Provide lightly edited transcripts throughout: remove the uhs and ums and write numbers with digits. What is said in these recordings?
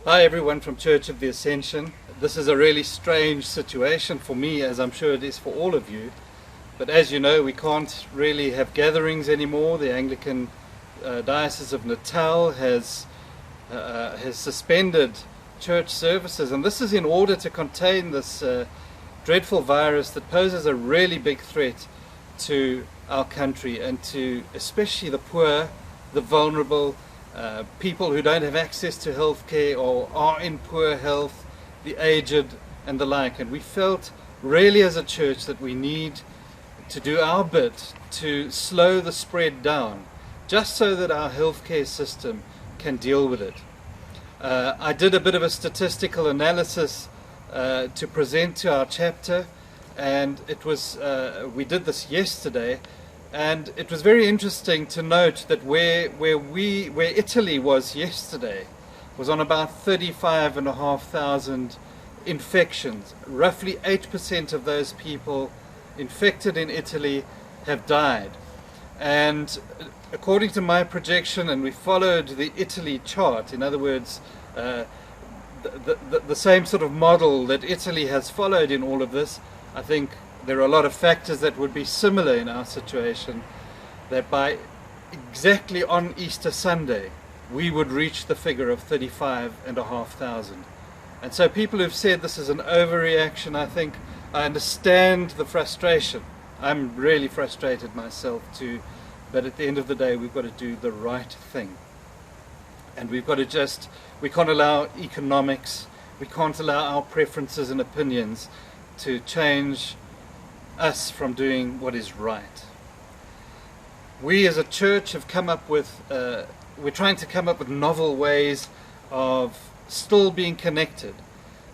Hi everyone from Church of the Ascension. This is a really strange situation for me, as I'm sure it is for all of you. But as you know, we can't really have gatherings anymore. The Anglican Diocese of Natal has suspended church services, and this is in order to contain this dreadful virus that poses a really big threat to our country and to especially the poor, the vulnerable, people who don't have access to health care or are in poor health, the aged and the like. And we felt really as a church that we need to do our bit to slow the spread down, just so that our healthcare system can deal with it. I did a bit of a statistical analysis to present to our chapter, and it was we did this yesterday. And it was very interesting to note that where Italy was yesterday was on about 35,500 infections. Roughly 8% of those people infected in Italy have died. And according to my projection, and we followed the Italy chart, in other words, the same sort of model that Italy has followed in all of this, I think there are a lot of factors that would be similar in our situation, that by exactly on Easter Sunday we would reach the figure of 35,500. And so people who've said this is an overreaction, I think I understand the frustration. I'm really frustrated myself too, but at the end of the day we've got to do the right thing. And we've got to we can't allow economics, we can't allow our preferences and opinions to change us from doing what is right. We as a church have come up with, we're trying to come up with novel ways of still being connected,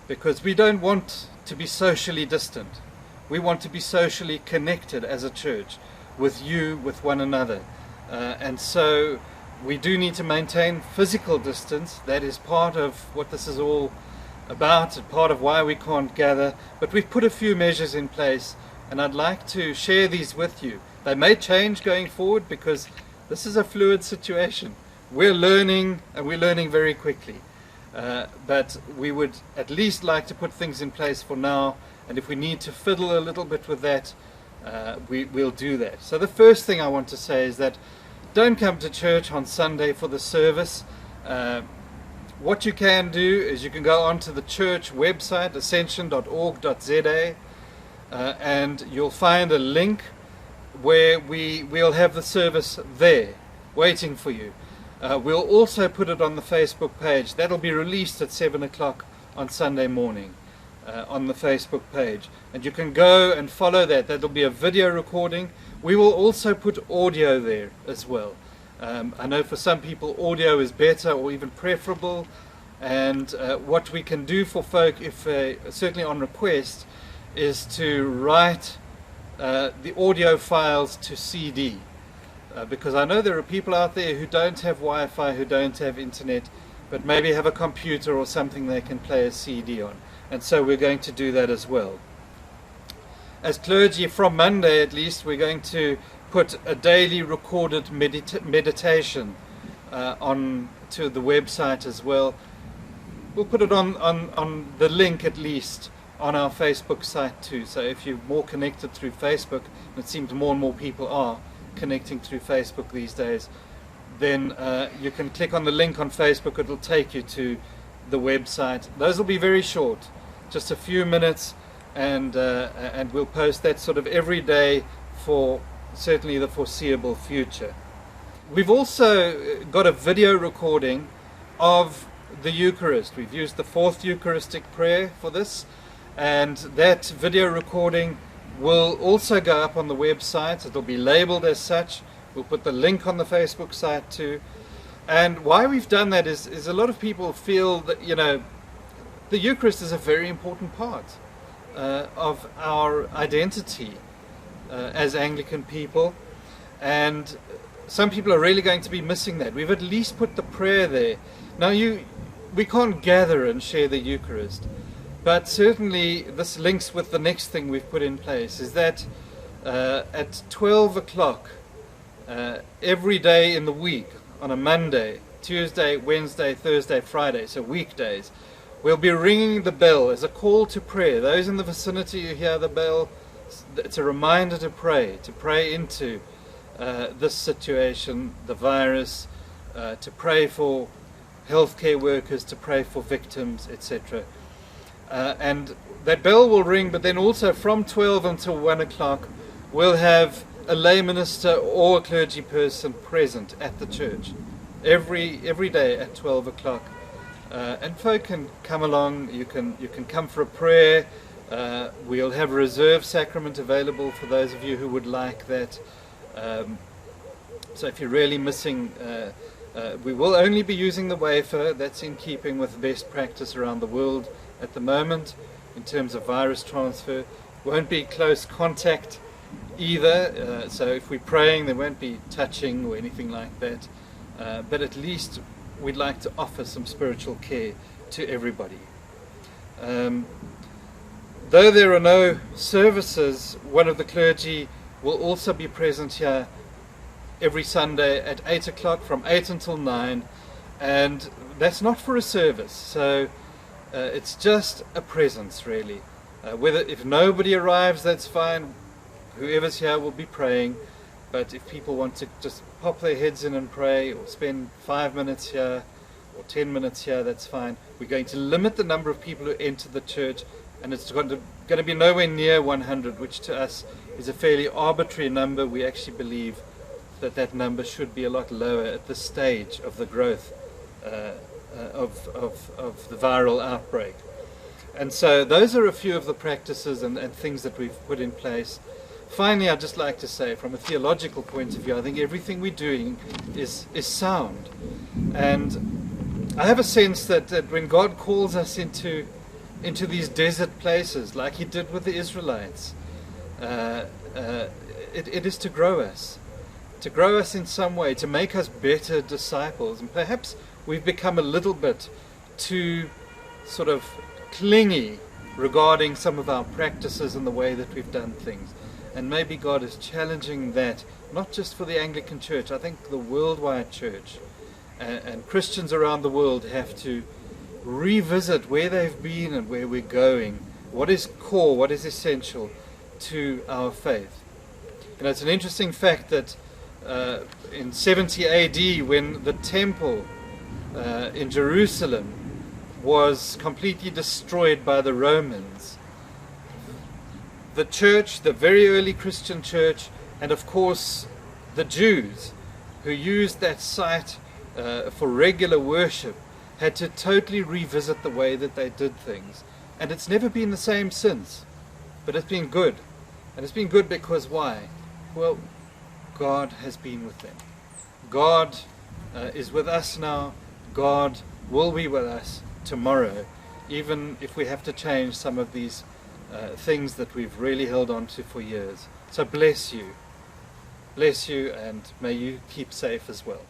because we don't want to be socially distant. We want to be socially connected as a church with you, with one another. And so we do need to maintain physical distance. That is part of what this is all about and part of why we can't gather. But we've put a few measures in place, and I'd like to share these with you. They may change going forward because this is a fluid situation. We're learning, and we're learning very quickly. But we would at least like to put things in place for now, and if we need to fiddle a little bit with that, we'll do that. So the first thing I want to say is that don't come to church on Sunday for the service. What you can do is you can go onto the church website, ascension.org.za, and you'll find a link where we'll have the service there waiting for you. We'll also put it on the Facebook page. That'll be released at 7 o'clock on Sunday morning on the Facebook page, and you can go and follow that. That'll be a video recording. We will also put audio there as well. I know for some people audio is better or even preferable, and what we can do for folk, if certainly on request, is to write the audio files to CD, because I know there are people out there who don't have Wi-Fi, who don't have internet, but maybe have a computer or something they can play a CD on, and so we're going to do that as well. As clergy, from Monday at least, we're going to put a daily recorded meditation on to the website as well. We'll put it on the link at least on our Facebook site too. So if you're more connected through Facebook, and it seems more and more people are connecting through Facebook these days, then you can click on the link on Facebook. It'll take you to the website. Those will be very short, just a few minutes, and we'll post that sort of every day for certainly the foreseeable future. We've also got a video recording of the Eucharist. We've used the fourth Eucharistic prayer for this, and that video recording will also go up on the website. It'll be labeled as such. We'll put the link on the Facebook site too. And why we've done that is a lot of people feel that, you know, the Eucharist is a very important part of our identity as Anglican people, and some people are really going to be missing that. We've at least put the prayer there. Now we can't gather and share the Eucharist, but certainly this links with the next thing we've put in place, is that at 12 o'clock every day in the week on a Monday, Tuesday, Wednesday, Thursday, Friday, so weekdays, we'll be ringing the bell as a call to prayer. Those in the vicinity who hear the bell, it's a reminder to pray into this situation, the virus, to pray for healthcare workers, to pray for victims, etc. And that bell will ring, but then also from 12 until 1 o'clock, we'll have a lay minister or a clergy person present at the church every day at 12 o'clock. And folk can come along, you can come for a prayer. We'll have a reserve sacrament available for those of you who would like that. So if you're really missing, we will only be using the wafer. That's in keeping with best practice around the world at the moment in terms of virus transfer. Won't be close contact either, so if we're praying there won't be touching or anything like that, but at least we'd like to offer some spiritual care to everybody. Though there are no services, one of the clergy will also be present here every Sunday at 8 o'clock from 8 until 9, and that's not for a service, so it's just a presence really. If nobody arrives, that's fine. Whoever's here will be praying, but if people want to just pop their heads in and pray or spend 5 minutes here or 10 minutes here, that's fine. We're going to limit the number of people who enter the church, and it's going to be nowhere near 100, which to us is a fairly arbitrary number. We actually believe that number should be a lot lower at this stage of the growth of the viral outbreak. And so those are a few of the practices and things that we've put in place. Finally, I'd just like to say, from a theological point of view, I think everything we're doing is sound. And I have a sense that when God calls us into these desert places, like He did with the Israelites, it is to grow us in some way, to make us better disciples. And perhaps we've become a little bit too sort of clingy regarding some of our practices and the way that we've done things. And maybe God is challenging that, not just for the Anglican Church. I think the worldwide church and Christians around the world have to revisit where they've been and where we're going. What is core, what is essential to our faith. You know, it's an interesting fact that in 70 AD, when the temple in Jerusalem was completely destroyed by the Romans, the church, the very early Christian church, and of course the Jews who used that site for regular worship, had to totally revisit the way that they did things. And it's never been the same since, but it's been good. And it's been good because why? Well, God has been with them. God is with us now. God will be with us tomorrow, even if we have to change some of these things that we've really held on to for years. So bless you, and may you keep safe as well.